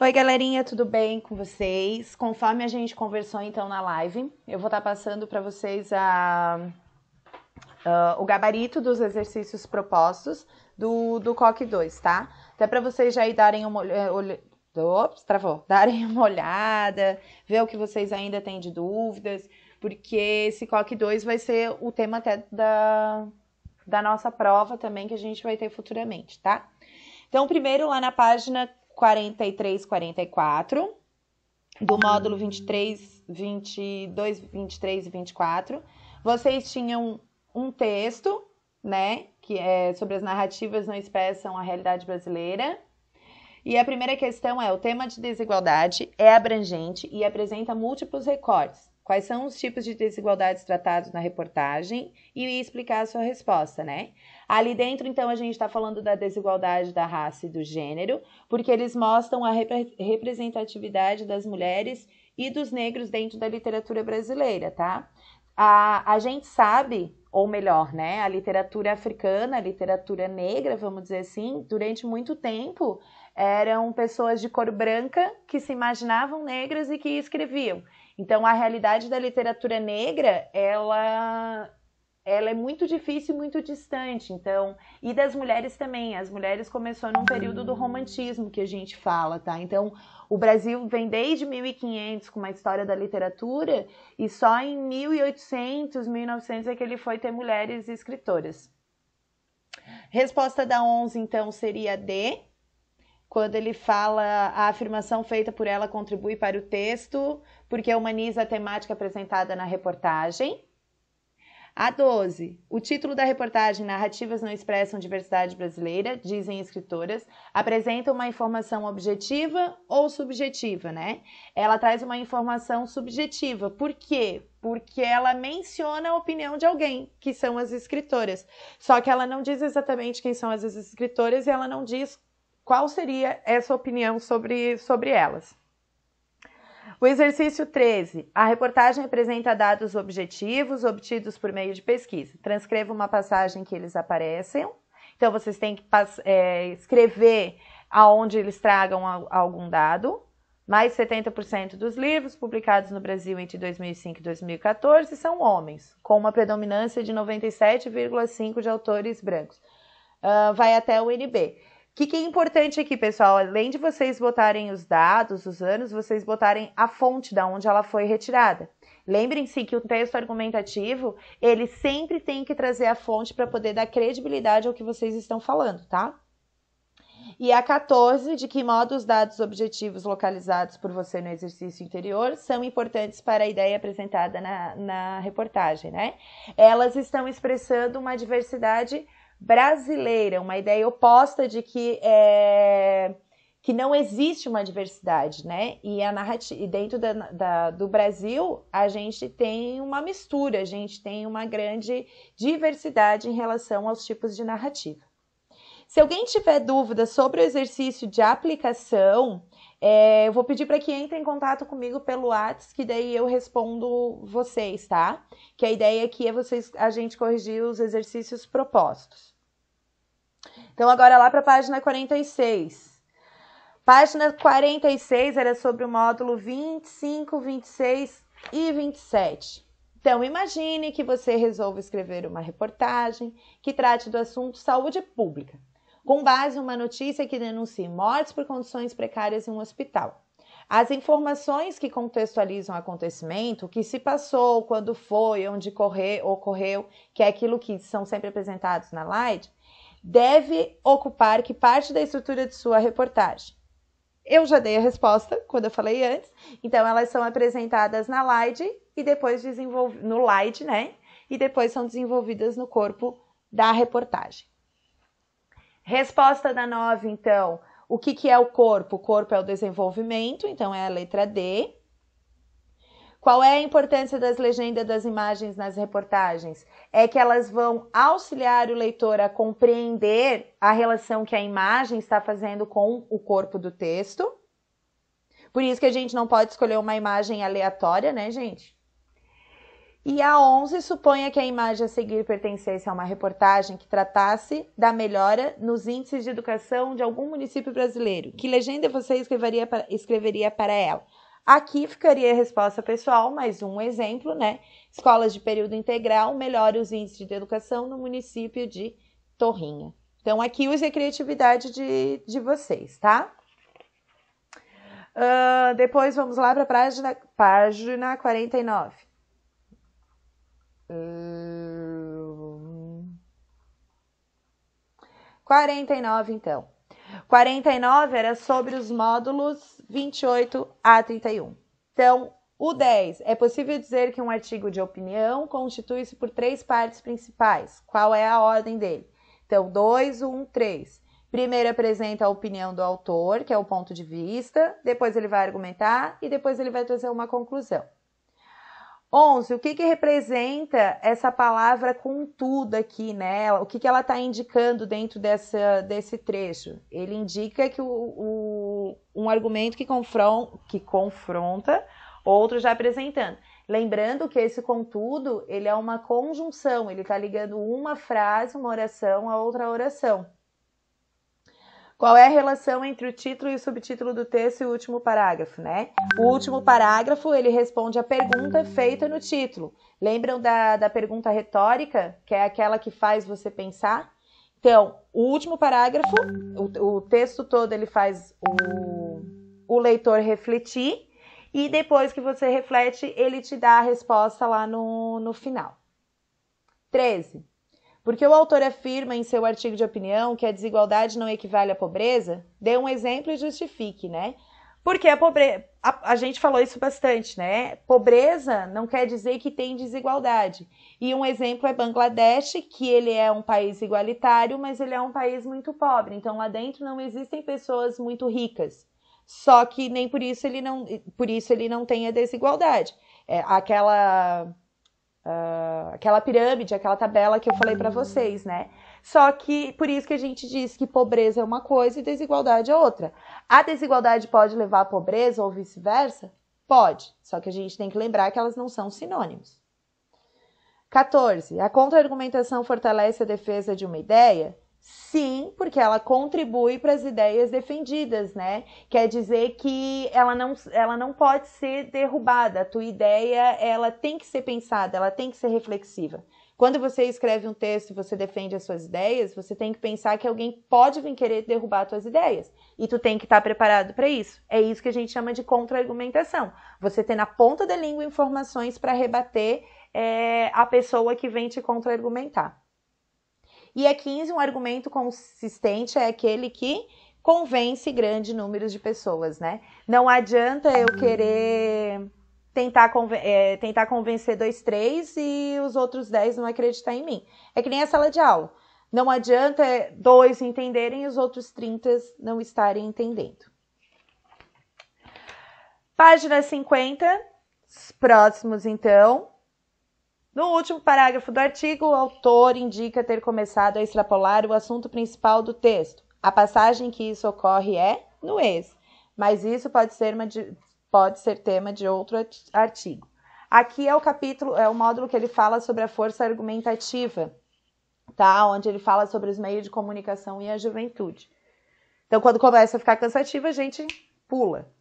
Oi, galerinha, tudo bem com vocês? Conforme a gente conversou então na live, eu vou estar passando para vocês o gabarito dos exercícios propostos do COC 2, tá? Até para vocês já aí darem uma darem uma olhada, ver o que vocês ainda têm de dúvidas, porque esse COC 2 vai ser o tema até da nossa prova também que a gente vai ter futuramente, tá? Então, primeiro lá na página 43, 44, do módulo 23, 22, 23 e 24, vocês tinham um texto, né, que é sobre as narrativas não expressam a realidade brasileira. E a primeira questão é: o tema de desigualdade é abrangente e apresenta múltiplos recortes. Quais são os tipos de desigualdades tratados na reportagem? E explicar a sua resposta, né? Ali dentro, então, a gente está falando da desigualdade da raça e do gênero, porque eles mostram a representatividade das mulheres e dos negros dentro da literatura brasileira, tá? A gente sabe, ou melhor, né? A literatura africana, a literatura negra, vamos dizer assim, durante muito tempo, eram pessoas de cor branca que se imaginavam negras e que escreviam. Então, a realidade da literatura negra, ela é muito difícil e muito distante. Então, e das mulheres também. As mulheres começou num período do romantismo que a gente fala, tá? Então, o Brasil vem desde 1500 com uma história da literatura e só em 1800, 1900 é que ele foi ter mulheres escritoras. Resposta da 11, então, seria D. Quando ele fala a afirmação feita por ela contribui para o texto, porque humaniza a temática apresentada na reportagem. A 12. O título da reportagem Narrativas não expressam diversidade brasileira, dizem escritoras, apresenta uma informação objetiva ou subjetiva, né? Ela traz uma informação subjetiva. Por quê? Porque ela menciona a opinião de alguém, que são as escritoras. Só que ela não diz exatamente quem são as escritoras e ela não diz qual seria essa opinião sobre elas. O exercício 13. A reportagem apresenta dados objetivos obtidos por meio de pesquisa. Transcreva uma passagem que eles aparecem. Então, vocês têm que escrever aonde eles tragam algum dado. Mais 70% dos livros publicados no Brasil entre 2005 e 2014 são homens, com uma predominância de 97,5% de autores brancos. Vai até o NB. O que é importante aqui, pessoal? Além de vocês botarem os dados, os anos, vocês botarem a fonte da onde ela foi retirada. Lembrem-se que o texto argumentativo, ele sempre tem que trazer a fonte para poder dar credibilidade ao que vocês estão falando, tá? E a 14, de que modo os dados objetivos localizados por você no exercício anterior são importantes para a ideia apresentada na reportagem, né? Elas estão expressando uma diversidade brasileira, uma ideia oposta de que não existe uma diversidade, né? E a narrativa, dentro do Brasil, a gente tem uma mistura, a gente tem uma grande diversidade em relação aos tipos de narrativa. Se alguém tiver dúvida sobre o exercício de aplicação, eu vou pedir para que entre em contato comigo pelo WhatsApp, que daí eu respondo vocês, tá? Que a ideia aqui é a gente corrigir os exercícios propostos. Então, agora lá para a página 46. Página 46 era sobre o módulo 25, 26 e 27. Então, imagine que você resolva escrever uma reportagem que trate do assunto saúde pública, com base em uma notícia que denuncie mortes por condições precárias em um hospital. As informações que contextualizam o acontecimento, o que se passou, quando foi, onde ocorreu, que é aquilo que são sempre apresentados na slide, deve ocupar que parte da estrutura de sua reportagem. Eu já dei a resposta quando eu falei antes, então elas são apresentadas na slide e depois no slide, né? E depois são desenvolvidas no corpo da reportagem. Resposta da 9, então, o que é o corpo? O corpo é o desenvolvimento, então é a letra D. Qual é a importância das legendas das imagens nas reportagens? É que elas vão auxiliar o leitor a compreender a relação que a imagem está fazendo com o corpo do texto. Por isso que a gente não pode escolher uma imagem aleatória, né, gente? E a 11, suponha que a imagem a seguir pertencesse a uma reportagem que tratasse da melhora nos índices de educação de algum município brasileiro. Que legenda você escreveria para ela? Aqui ficaria a resposta pessoal, mais um exemplo, né? Escolas de período integral melhora os índices de educação no município de Torrinha. Então, aqui use a criatividade de vocês, tá? Depois, vamos lá para a página 49. 49, então. 49 era sobre os módulos 28 a 31. Então, o 10. É possível dizer que um artigo de opinião constitui-se por 3 partes principais. Qual é a ordem dele? Então, 2, 1, 3. Primeiro apresenta a opinião do autor, que é o ponto de vista. Depois ele vai argumentar e depois ele vai trazer uma conclusão. 11. O que representa essa palavra contudo aqui, né? O que ela está indicando dentro desse trecho? Ele indica que um argumento que confronta, outro já apresentando. Lembrando que esse contudo, ele é uma conjunção, ele está ligando uma frase, uma oração a outra oração. Qual é a relação entre o título e o subtítulo do texto e o último parágrafo, né? O último parágrafo, ele responde a pergunta feita no título. Lembram da pergunta retórica, que é aquela que faz você pensar? Então, o último parágrafo, o texto todo, ele faz o leitor refletir, e depois que você reflete, ele te dá a resposta lá no final. 13. Porque o autor afirma em seu artigo de opinião que a desigualdade não equivale à pobreza, dê um exemplo e justifique, né? Porque a gente falou isso bastante, né? Pobreza não quer dizer que tem desigualdade. E um exemplo é Bangladesh, que ele é um país igualitário, mas ele é um país muito pobre. Então lá dentro não existem pessoas muito ricas. Só que nem por isso ele não tem a desigualdade. Aquela pirâmide, aquela tabela que eu falei para vocês, né? Só que por isso que a gente diz que pobreza é uma coisa e desigualdade é outra. A desigualdade pode levar à pobreza ou vice-versa? Pode, só que a gente tem que lembrar que elas não são sinônimos. 14. A contra-argumentação fortalece a defesa de uma ideia? Sim, porque ela contribui para as ideias defendidas, né? Quer dizer que ela não pode ser derrubada. A tua ideia, ela tem que ser pensada, ela tem que ser reflexiva. Quando você escreve um texto e você defende as suas ideias, você tem que pensar que alguém pode vir querer derrubar as tuas ideias. E tu tem que estar preparado para isso. É isso que a gente chama de contra-argumentação. Você ter na ponta da língua informações para rebater a pessoa que vem te contra-argumentar. E a 15, um argumento consistente é aquele que convence grande número de pessoas, né? Não adianta eu querer tentar convencer 2, 3 e os outros 10 não acreditar em mim. É que nem a sala de aula. Não adianta 2 entenderem e os outros 30 não estarem entendendo. Página 50, os próximos então. No último parágrafo do artigo, o autor indica ter começado a extrapolar o assunto principal do texto. A passagem em que isso ocorre é no ex, mas isso pode ser tema de outro artigo. Aqui é o módulo que ele fala sobre a força argumentativa, tá? Onde ele fala sobre os meios de comunicação e a juventude. Então, quando começa a ficar cansativo, a gente pula.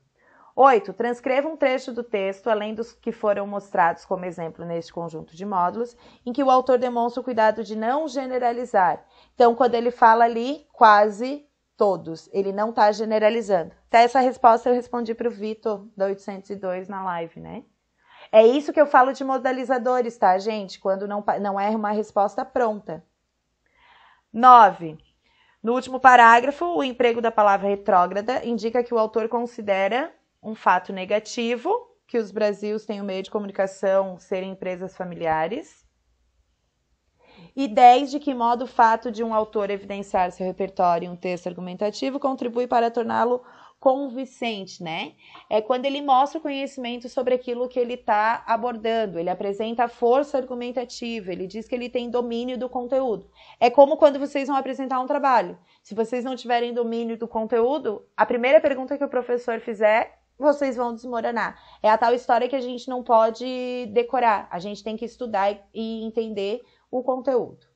8. Transcreva um trecho do texto, além dos que foram mostrados como exemplo neste conjunto de módulos, em que o autor demonstra o cuidado de não generalizar. Então, quando ele fala ali, quase todos, ele não está generalizando. Até essa resposta eu respondi para o Vitor, da 802, na live, né? É isso que eu falo de modalizadores, tá, gente? Quando não é uma resposta pronta. 9. No último parágrafo, o emprego da palavra retrógrada indica que o autor considera um fato negativo, que os Brasils têm o meio de comunicação serem empresas familiares. E 10, de que modo o fato de um autor evidenciar seu repertório em um texto argumentativo contribui para torná-lo convincente, né? É quando ele mostra o conhecimento sobre aquilo que ele está abordando, ele apresenta a força argumentativa, ele diz que ele tem domínio do conteúdo. É como quando vocês vão apresentar um trabalho. Se vocês não tiverem domínio do conteúdo, a primeira pergunta que o professor fizer, vocês vão desmoronar. É a tal história que a gente não pode decorar, a gente tem que estudar e entender o conteúdo.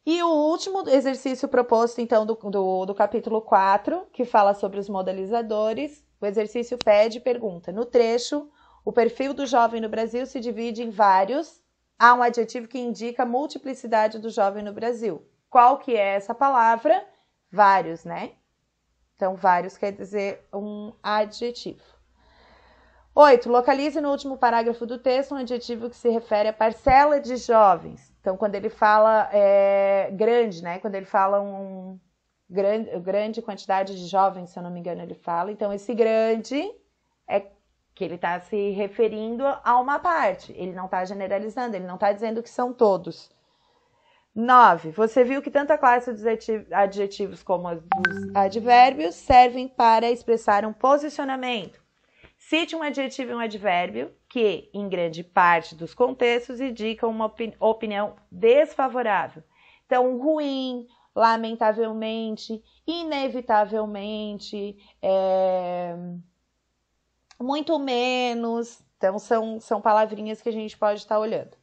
E o último exercício proposto, então, do capítulo 4, que fala sobre os modalizadores, o exercício pede e pergunta: no trecho, o perfil do jovem no Brasil se divide em vários. Há um adjetivo que indica a multiplicidade do jovem no Brasil. Qual que é essa palavra? Vários, né? Então, vários quer dizer um adjetivo. 8. Localize no último parágrafo do texto um adjetivo que se refere à parcela de jovens. Então, quando ele fala grande, né? Quando ele fala grande quantidade de jovens, se eu não me engano, ele fala. Então, esse grande é que ele está se referindo a uma parte. Ele não está generalizando, ele não está dizendo que são todos. 9. Você viu que tanto a classe dos adjetivos como a dos advérbios servem para expressar um posicionamento. Cite um adjetivo e um advérbio que, em grande parte dos contextos, indicam uma opinião desfavorável. Então, ruim, lamentavelmente, inevitavelmente, muito menos. Então, são palavrinhas que a gente pode estar olhando.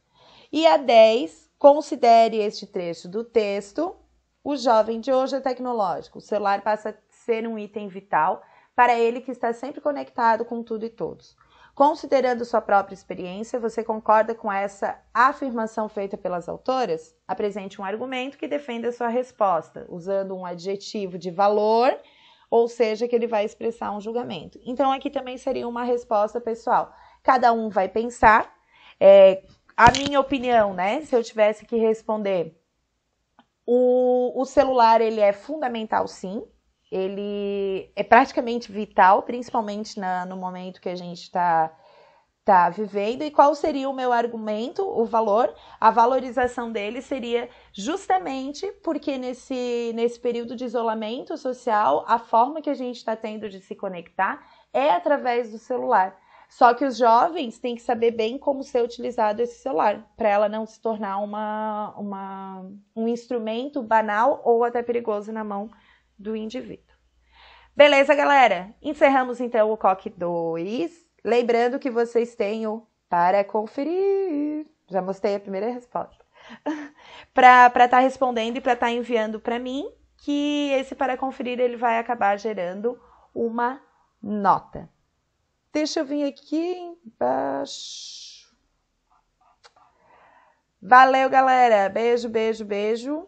E a 10, considere este trecho do texto. O jovem de hoje é tecnológico. O celular passa a ser um item vital para ele que está sempre conectado com tudo e todos. Considerando sua própria experiência, você concorda com essa afirmação feita pelas autoras? Apresente um argumento que defenda a sua resposta, usando um adjetivo de valor, ou seja, que ele vai expressar um julgamento. Então, aqui também seria uma resposta pessoal. Cada um vai pensar. A minha opinião, né? Se eu tivesse que responder, o celular, ele é fundamental, sim. Ele é praticamente vital, principalmente no momento que a gente está vivendo. E qual seria o meu argumento, o valor? A valorização dele seria justamente porque nesse período de isolamento social, a forma que a gente está tendo de se conectar é através do celular. Só que os jovens têm que saber bem como ser utilizado esse celular, para ela não se tornar um instrumento banal ou até perigoso na mão do indivíduo. Beleza, galera? Encerramos então o COC 2. Lembrando que vocês têm o para conferir. Já mostrei a primeira resposta. para estar respondendo e para estar enviando para mim, que esse para conferir ele vai acabar gerando uma nota. Deixa eu vir aqui embaixo. Valeu, galera. Beijo, beijo, beijo.